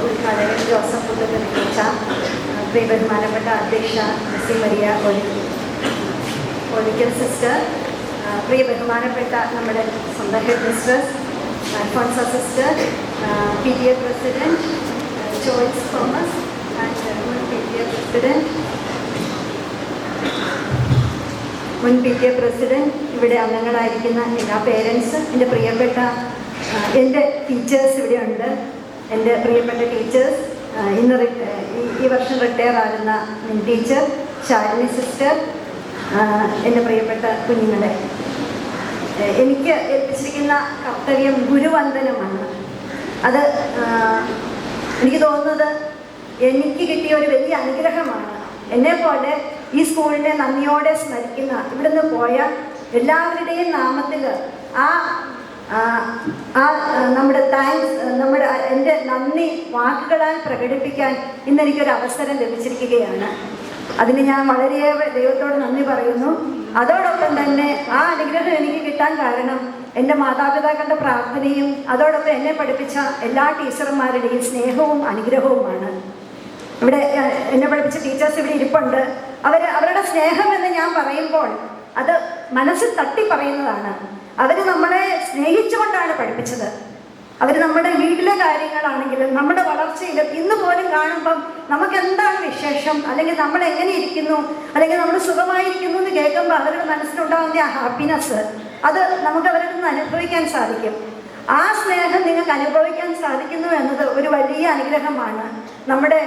ഉദ്ഘാടകൻ Joseph Puthur നിർവഹിച്ച പ്രിയ ബഹുമാനപ്പെട്ട അധ്യക്ഷ മിസ്സി മരിയ ഒലിക്കൽ സിസ്റ്റർ, പ്രിയ ബഹുമാനപ്പെട്ട നമ്മുടെ സ്വന്തം head mistress Alphonsa sister, PTA president Joyce Thomas മുൻ PTA പ്രസിഡന്റ്, ഇവിടെ അംഗങ്ങളായിരിക്കുന്ന എല്ലാ പേരൻസ്, എൻ്റെ പ്രിയപ്പെട്ട എൻ്റെ ടീച്ചേഴ്സ് ഇവിടെയുണ്ട്. എൻ്റെ പ്രിയപ്പെട്ട ടീച്ചേഴ്സ്, ഈ വർഷം റിട്ടയർ ആകുന്ന മിൻ ടീച്ചർ, ശാലിനി സിസ്റ്റർ, എൻ്റെ പ്രിയപ്പെട്ട കുഞ്ഞുങ്ങളെ, എനിക്ക് ഏൽപ്പിച്ചിരിക്കുന്ന കർത്തവ്യം ഗുരുവന്ദനമാണ്. അത് എനിക്ക് തോന്നുന്നത് എനിക്ക് കിട്ടിയ ഒരു വലിയ അനുഗ്രഹമാണ്. എന്നെപ്പോലെ ഈ സ്കൂളിനെ നന്ദിയോടെ സ്മരിക്കുന്ന, ഇവിടുന്ന് പോയ എല്ലാവരുടെയും നാമത്തിൽ നമ്മുടെ താങ്ക്സ്, എൻ്റെ നന്ദി വാക്കുകളാൽ പ്രകടിപ്പിക്കാൻ ഇന്നെനിക്കൊരു അവസരം ലഭിച്ചിരിക്കുകയാണ്. അതിന് ഞാൻ വളരെയേറെ ദൈവത്തോട് നന്ദി പറയുന്നു. അതോടൊപ്പം തന്നെ ആ അനുഗ്രഹം എനിക്ക് കിട്ടാൻ കാരണം എൻ്റെ മാതാപിതാക്കളുടെ പ്രാർത്ഥനയും അതോടൊപ്പം എന്നെ പഠിപ്പിച്ച എല്ലാ ടീച്ചർമാരുടെയും സ്നേഹവും അനുഗ്രഹവുമാണ്. ഇവിടെ എന്നെ പഠിപ്പിച്ച ടീച്ചേഴ്സ് ഇവിടെ ഇരിപ്പുണ്ട്. അവരുടെ സ്നേഹമെന്ന് ഞാൻ പറയുമ്പോൾ അത് മനസ്സിൽ തട്ടി പറയുന്നതാണ്. അവർ നമ്മളെ സ്നേഹിച്ചുകൊണ്ടാണ് പഠിപ്പിച്ചത്. അവർ നമ്മുടെ വീട്ടിലെ കാര്യങ്ങളാണെങ്കിലും നമ്മുടെ വളർച്ചയിലും ഇന്ന് പോലും കാണുമ്പം നമുക്ക് എന്താണ് വിശേഷം, അല്ലെങ്കിൽ നമ്മൾ എങ്ങനെ ഇരിക്കുന്നു, അല്ലെങ്കിൽ നമ്മൾ സുഖമായിരിക്കുന്നു എന്ന് കേൾക്കുമ്പോൾ അവരുടെ മനസ്സിലുണ്ടാകുന്ന ആ ഹാപ്പിനെസ്, അത് നമുക്ക് അവരിൽ നിന്ന് അനുഭവിക്കാൻ സാധിക്കും. ആ സ്നേഹം നിങ്ങൾക്ക് അനുഭവിക്കാൻ സാധിക്കുന്നു എന്നത് ഒരു വലിയ അനുഗ്രഹമാണ്. നമ്മുടെ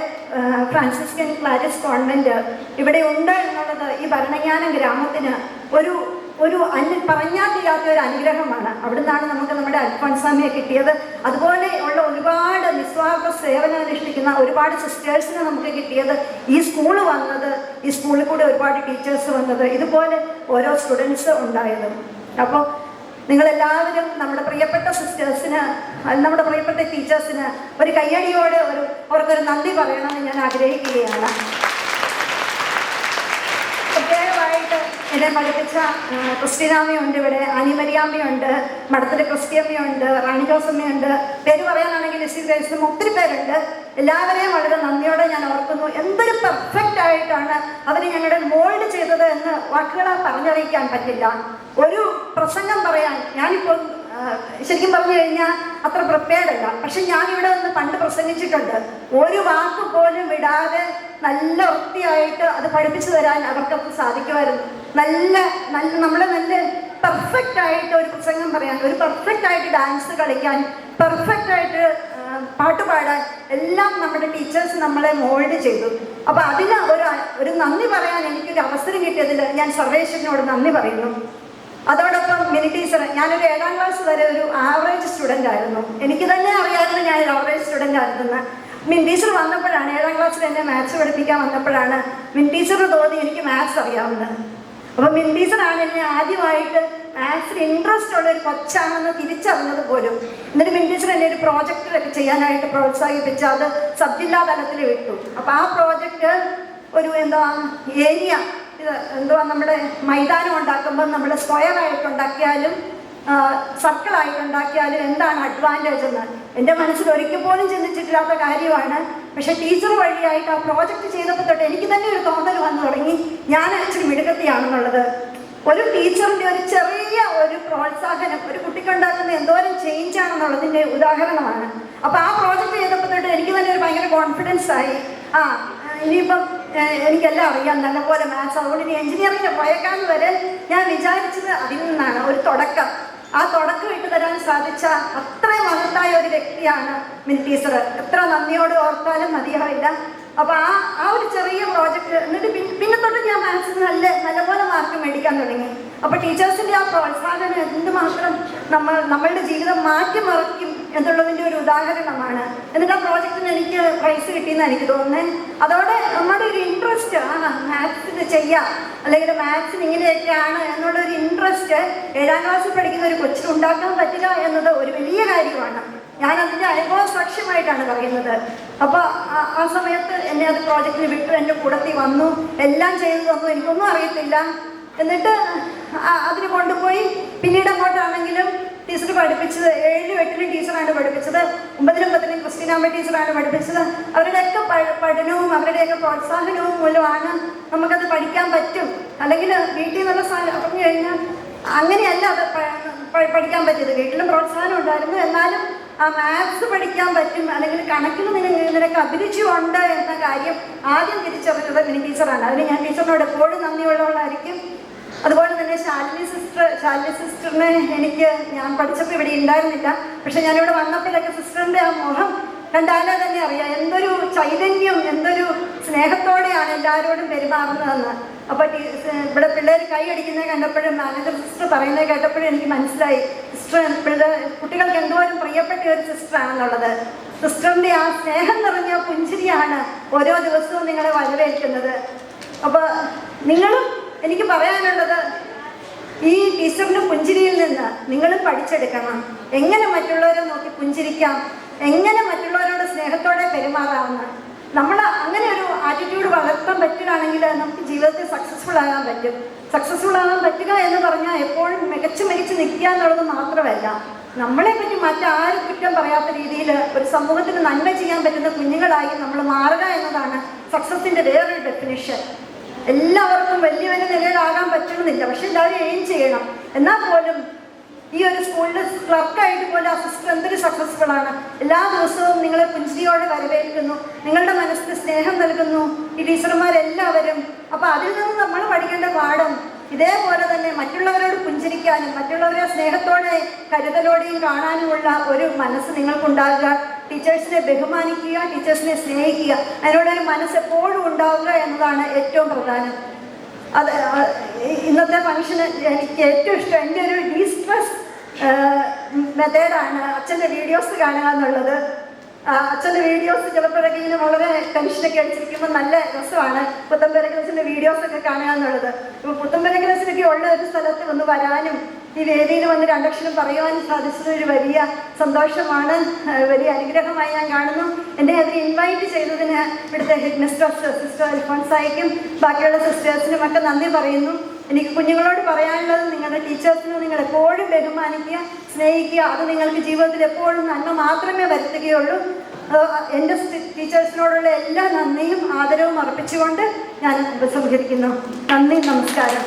ഫ്രാൻസിസ്കൻ ക്ലാരിസ് കോൺവെന്റ് ഇവിടെ ഉണ്ട് എന്നുള്ളത് ഈ ഭരണജ്ഞാനം ഗ്രാമത്തിന് ഒരു പറഞ്ഞാൽ തീരാത്ത ഒരു അനുഗ്രഹമാണ്. അവിടുന്നാണ് നമുക്ക് നമ്മുടെ അൽഫോൻസാമ്മയെ കിട്ടിയത്. അതുപോലെ ഉള്ള ഒരുപാട് നിസ്വാർത്ഥ സേവനം അനുഷ്ഠിക്കുന്ന ഒരുപാട് സിസ്റ്റേഴ്സിനെ നമുക്ക് കിട്ടിയത്, ഈ സ്കൂള് വന്നത്, ഈ സ്കൂളിൽ കൂടെ ഒരുപാട് ടീച്ചേഴ്സ് വന്നത്, ഇതുപോലെ ഓരോ സ്റ്റുഡൻസ് ഉണ്ടായതും. അപ്പോൾ നിങ്ങളെല്ലാവരും നമ്മുടെ പ്രിയപ്പെട്ട സിസ്റ്റേഴ്സിന്, നമ്മുടെ പ്രിയപ്പെട്ട ടീച്ചേഴ്സിന് ഒരു കയ്യടിയോടെ അവർക്കൊരു നന്ദി പറയണമെന്ന് ഞാൻ ആഗ്രഹിക്കുകയാണ്. പ്രത്യേകമായിട്ട് എന്നെ പഠിപ്പിച്ച ക്രിസ്റ്റീനാമ്മയുണ്ട്, ഇവിടെ ആനിമരിയാമ്മയുണ്ട്, മഠത്തിലെ ക്രിസ്ത്യമ്മയുണ്ട്, റാണി ജോസമ്മയുണ്ട്, പേര് പറയാനാണെങ്കിൽ ലിസ്റ്റിൽ ഒത്തിരി പേരുണ്ട്. എല്ലാവരെയും വളരെ നന്ദിയോടെ ഞാൻ ഓർക്കുന്നു. എന്തൊരു പെർഫെക്റ്റ് ആയിട്ടാണ് അവർ ഞങ്ങളുടെ മോൾഡ് ചെയ്തത് എന്ന് വാക്കുകളാൽ പറഞ്ഞറിയിക്കാൻ പറ്റില്ല. ഒരു പ്രസംഗം പറയാൻ ഞാനിപ്പോൾ ശരിക്കും പറഞ്ഞു കഴിഞ്ഞാൽ അത്ര പ്രിപ്പയർഡ് അല്ല. പക്ഷെ ഞാനിവിടെ നിന്ന് പണ്ട് പ്രസംഗിച്ചിട്ടുണ്ട്. ഒരു വാക്ക് പോലും വിടാതെ നല്ല വൃത്തിയായിട്ട് അത് പഠിപ്പിച്ചു തരാൻ അവർക്കൊക്കെ സാധിക്കുമായിരുന്നു. നല്ല പെർഫെക്റ്റ് ആയിട്ട് ഒരു പ്രസംഗം പറയാൻ, ഒരു പെർഫെക്റ്റ് ആയിട്ട് ഡാൻസ് കളിക്കാൻ, പെർഫെക്റ്റ് ആയിട്ട് പാട്ട് പാടാൻ എല്ലാം നമ്മുടെ ടീച്ചേഴ്സ് നമ്മളെ മോൾഡ് ചെയ്തു. അപ്പോൾ അതിന് ഒരു നന്ദി പറയാൻ എനിക്കൊരു അവസരം കിട്ടിയതിൽ ഞാൻ സർവേശ്വരനോട് നന്ദി പറയുന്നു. അതോടൊപ്പം മിനി ടീച്ചർ, ഞാനൊരു 7ാം ക്ലാസ് വരെ ഒരു ആവറേജ് സ്റ്റുഡൻ്റ് ആയിരുന്നു. എനിക്ക് തന്നെ അറിയാമായിരുന്നു ഞാൻ ഒരു ആവറേജ് സ്റ്റുഡൻ്റ് ആയിരുന്നെന്ന്. മിൻ ടീച്ചർ വന്നപ്പോഴാണ്, 7ാം ക്ലാസ്സിൽ എന്നെ മാത്സ് പഠിപ്പിക്കാൻ വന്നപ്പോഴാണ് മിൻ ടീച്ചറിന് തോന്നി എനിക്ക് മാത്സ് അറിയാവുന്നത്. അപ്പോൾ മിൻ ടീച്ചറാണ് എന്നെ ആദ്യമായിട്ട് മാത്സിൽ ഇൻട്രസ്റ്റ് ഉള്ള ഒരു കൊച്ചാണെന്ന് തിരിച്ചറിഞ്ഞത് പോലും. എന്നിട്ട് മിൻ ടീച്ചർ എന്നെ ഒരു പ്രോജക്റ്റിലൊക്കെ ചെയ്യാനായിട്ട് പ്രോത്സാഹിപ്പിച്ച് അത് സബ് ജില്ലാ തലത്തിൽ വിട്ടു. അപ്പോൾ ആ പ്രോജക്റ്റ് ഒരു ഏരിയ, നമ്മുടെ മൈതാനം ഉണ്ടാക്കുമ്പോൾ നമ്മൾ സ്ക്വയറായിട്ട് ഉണ്ടാക്കിയാലും സർക്കിളായിട്ടുണ്ടാക്കിയാലും എന്താണ് അഡ്വാൻറ്റേജ് എന്ന് എൻ്റെ മനസ്സിൽ ഒരിക്കൽ പോലും ചിന്തിച്ചിട്ടില്ലാത്ത കാര്യമാണ്. പക്ഷെ ടീച്ചർ വഴിയായിട്ട് ആ പ്രോജക്റ്റ് ചെയ്തപ്പോൾ തൊട്ട് എനിക്ക് തന്നെ ഒരു തോന്നൽ വന്നു തുടങ്ങി, ഞാൻ ഇച്ചിരി മിടുക്കത്തിയാണെന്നുള്ളത്. ഒരു ടീച്ചറിൻ്റെ ഒരു ചെറിയ ഒരു പ്രോത്സാഹനം ഒരു കുട്ടിക്കുണ്ടാക്കുന്ന എന്തോരം ചേഞ്ച് ആണെന്നുള്ളതിൻ്റെ ഉദാഹരണമാണ്. അപ്പോൾ ആ പ്രോജക്റ്റ് ചെയ്തപ്പോൾ തൊട്ട് എനിക്ക് തന്നെ ഒരു ഭയങ്കര കോൺഫിഡൻസ് ആയി. ഇനിയിപ്പം എനിക്കെല്ലാം അറിയാം നല്ലപോലെ മാത്സ്, അതുകൊണ്ട് ഇനി എഞ്ചിനീയറിംഗ് പോയേക്കാന്ന് വരെ ഞാൻ വിചാരിച്ചത് അതിൽ നിന്നാണ് ഒരു തുടക്കം. ആ തുടക്കം ഇട്ട് തരാൻ സാധിച്ച അത്രയും മഹത്തായ ഒരു വ്യക്തിയാണ് മിനി ടീച്ചർ. എത്ര നന്ദിയോട് ഓർത്താലും മതിയാവില്ല. അപ്പോൾ ആ ഒരു ചെറിയ പ്രോജക്റ്റ്, എന്നിട്ട് പിന്നെ തൊട്ട് ഞാൻ മാത്സിന് നല്ലപോലെ മാർക്ക് മേടിക്കാൻ തുടങ്ങി. അപ്പോൾ ടീച്ചേഴ്സിൻ്റെ ആ പ്രോത്സാഹനം എന്തുമാത്രം നമ്മളുടെ ജീവിതം മാറ്റിമറിക്കും എന്നുള്ളതിൻ്റെ ഒരു ഉദാഹരണമാണ്. എന്നിട്ട് ആ പ്രോജക്റ്റിന് എനിക്ക് പ്രൈസ് കിട്ടിയെന്ന് എനിക്ക് തോന്നുന്നത്. അതോടെ നമ്മുടെ ഒരു ഇൻട്രസ്റ്റ്, മാത്സിന് ചെയ്യാം, അല്ലെങ്കിൽ മാത്സിന് ഇങ്ങനെയൊക്കെയാണ് എന്നുള്ളൊരു ഇൻട്രസ്റ്റ് 7ാം ക്ലാസ്സിൽ പഠിക്കുന്ന ഒരു കൊച്ചിന് ഉണ്ടാക്കാൻ പറ്റുക എന്നത് ഒരു വലിയ കാര്യമാണ്. ഞാൻ അതിൻ്റെ അനുഭവ സാക്ഷ്യമായിട്ടാണ് പറയുന്നത്. അപ്പോൾ ആ സമയത്ത് എന്നെ അത് പ്രോജക്റ്റിന് വിട്ടു, എൻ്റെ കൂടത്തിൽ വന്നു, എല്ലാം ചെയ്തു തന്നു. എനിക്കൊന്നും അറിയത്തില്ല. എന്നിട്ട് അതിന് കൊണ്ടുപോയി പിന്നീട് അങ്ങോട്ടാണെങ്കിലും ടീച്ചർ പഠിപ്പിച്ചത് 7-ലും 8-ലും ടീച്ചറാണ് പഠിപ്പിച്ചത്, 9-ലും 10-ലും ക്രിസ്ത്യനാമ്മ ടീച്ചറാണ് പഠിപ്പിച്ചത്. അവരുടെയൊക്കെ പഠനവും അവരുടെയൊക്കെ പ്രോത്സാഹനവും മൂലമാണ് നമുക്കത് പഠിക്കാൻ പറ്റും. അല്ലെങ്കിൽ വീട്ടിൽ നിന്നുള്ള പറഞ്ഞു കഴിഞ്ഞാൽ അങ്ങനെയല്ല അത് പഠിക്കാൻ പറ്റിയത്. വീട്ടിലും പ്രോത്സാഹനം ഉണ്ടായിരുന്നു, എന്നാലും ആ മാത്സ് പഠിക്കാൻ പറ്റും അല്ലെങ്കിൽ കണക്കിന് നിനക്ക് അഭിരുചിയുണ്ട് എന്ന കാര്യം ആദ്യം തിരിച്ചറിഞ്ഞത് മിനി ടീച്ചറാണ്. അതിന് ഞാൻ ടീച്ചറിനോട് എപ്പോഴും നന്ദിയുള്ളവളായിരിക്കും. അതുപോലെ തന്നെ ശാലിനി സിസ്റ്ററിനെ ഞാൻ പഠിച്ചപ്പോൾ ഇവിടെ ഉണ്ടായിരുന്നില്ല, പക്ഷെ ഞാനിവിടെ വന്നപ്പോഴൊക്കെ സിസ്റ്ററിൻ്റെ ആ മുഖം കണ്ടാലേ തന്നെ അറിയാം എന്തൊരു ചൈതന്യം, എന്തൊരു സ്നേഹത്തോടെയാണ് എല്ലാവരോടും പെരുമാറുന്നതെന്ന്. അപ്പോൾ ഇവിടെ പിള്ളേർ കൈ അടിക്കുന്നത് കണ്ടപ്പോഴും മാനേജർ സിസ്റ്റർ പറയുന്നത് കേട്ടപ്പോഴും എനിക്ക് മനസ്സിലായി സിസ്റ്റർ കുട്ടികൾക്ക് എന്തോരം പ്രിയപ്പെട്ട ഒരു സിസ്റ്ററാണെന്നുള്ളത്. സിസ്റ്ററിൻ്റെ ആ സ്നേഹം നിറഞ്ഞ പുഞ്ചിരിയാണ് ഓരോ ദിവസവും നിങ്ങളെ വരവേൽക്കുന്നത്. അപ്പോൾ നിങ്ങളും എനിക്ക് പറയാനുള്ളത്, ഈ ടീച്ചറിൻ്റെ പുഞ്ചിരിയിൽ നിന്ന് നിങ്ങളും പഠിച്ചെടുക്കണം. എങ്ങനെ മറ്റുള്ളവരെ നോക്കി പുഞ്ചിരിക്കാം, എങ്ങനെ മറ്റുള്ളവരോട് സ്നേഹത്തോടെ പെരുമാറാവുന്ന നമ്മൾ അങ്ങനെ ഒരു ആറ്റിറ്റ്യൂഡ് വളർത്താൻ പറ്റുകയാണെങ്കിൽ നമുക്ക് ജീവിതത്തിൽ സക്സസ്ഫുൾ ആകാൻ പറ്റും. സക്സസ്ഫുൾ ആകാൻ പറ്റുക എന്ന് പറഞ്ഞാൽ എപ്പോഴും മികച്ച് നിൽക്കുക എന്നുള്ളത് മാത്രമല്ല, നമ്മളെ പറ്റി മറ്റാരും കുറ്റം പറയാത്ത രീതിയിൽ ഒരു സമൂഹത്തിന് നന്മ ചെയ്യാൻ പറ്റുന്ന കുഞ്ഞുങ്ങളായി നമ്മൾ മാറുക എന്നതാണ് സക്സസിൻ്റെ വേറൊരു ഡെഫിനിഷൻ. എല്ലാവർക്കും വലിയ വലിയ നിലയിലാകാൻ പറ്റണമെന്നില്ല, പക്ഷെ എല്ലാവരും എയിം ചെയ്യണം. എന്നാൽ പോലും ഈ ഒരു സ്കൂളിൽ ക്ലർക്കായിട്ട് പോലും ആ സിസ്റ്റർ എന്തൊരു സക്സസ്ഫുൾ ആണ്. എല്ലാ ദിവസവും നിങ്ങളെ പുഞ്ചിരിയോടെ വരവേൽക്കുന്നു, നിങ്ങളുടെ മനസ്സിന് സ്നേഹം നൽകുന്നു ഈ ടീച്ചർമാരെല്ലാവരും. അപ്പോൾ അതിൽ നിന്ന് നമ്മൾ പഠിക്കേണ്ട പാഠം ഇതേപോലെ തന്നെ മറ്റുള്ളവരോട് പുഞ്ചിരിക്കാനും മറ്റുള്ളവരെ സ്നേഹത്തോടെ കരുതലോടെയും കാണാനുമുള്ള ഒരു മനസ്സ് നിങ്ങൾക്കുണ്ടാകുക. ടീച്ചേഴ്സിനെ ബഹുമാനിക്കുക, ടീച്ചേഴ്സിനെ സ്നേഹിക്കുക, അതിനോടൊരു മനസ്സ് എപ്പോഴും ഉണ്ടാവുക എന്നതാണ് ഏറ്റവും പ്രധാനം. അത് ഇന്നത്തെ ഫംഗ്ഷന് എനിക്ക് ഏറ്റവും ഇഷ്ടം, എൻ്റെ ഒരു ഡീസ്ട്രെസ് മെത്തേഡാണ് അച്ഛൻ്റെ വീഡിയോസ് കാണുക എന്നുള്ളത്. അച്ഛൻ്റെ വീഡിയോസ് ചിലപ്പോഴൊക്കെ ഇങ്ങനെ വളരെ ടെൻഷനൊക്കെ അടിച്ചിരിക്കുമ്പോൾ നല്ല രസമാണ് പുത്തമ്പരക്കലസിൻ്റെ വീഡിയോസൊക്കെ കാണുക എന്നുള്ളത്. ഇപ്പോൾ പുത്തമ്പരക്കലസിനൊക്കെ ഉള്ള ഒരു സ്ഥലത്ത് ഒന്ന് വരാനും ഈ വേദിയിൽ വന്ന് രണ്ടക്ഷരം പറയുവാനും സാധിച്ചത് ഒരു വലിയ സന്തോഷമാണ്, വലിയ അനുഗ്രഹമായി ഞാൻ കാണുന്നു. എന്നെ അതിൽ ഇൻവൈറ്റ് ചെയ്തതിന് ഇവിടുത്തെ ഹെഡ് മിസ്ട്രസ് സിസ്റ്റർ അൽഫോൻസായിക്കും ബാക്കിയുള്ള സിസ്റ്റേഴ്സിനും ഒക്കെ നന്ദി പറയുന്നു. എനിക്ക് കുഞ്ഞുങ്ങളോട് പറയാനുള്ളത്, നിങ്ങളുടെ ടീച്ചേഴ്സിനെ നിങ്ങൾ എപ്പോഴും ബഹുമാനിക്കുക, സ്നേഹിക്കുക. അത് നിങ്ങൾക്ക് ജീവിതത്തിൽ എപ്പോഴും നന്മ മാത്രമേ വരുത്തുകയുള്ളൂ. എൻ്റെ ടീച്ചേഴ്സിനോടുള്ള എല്ലാ നന്ദിയും ആദരവും അർപ്പിച്ചുകൊണ്ട് ഞാൻ ഉപസംഹരിക്കുന്നു. നന്ദി, നമസ്കാരം.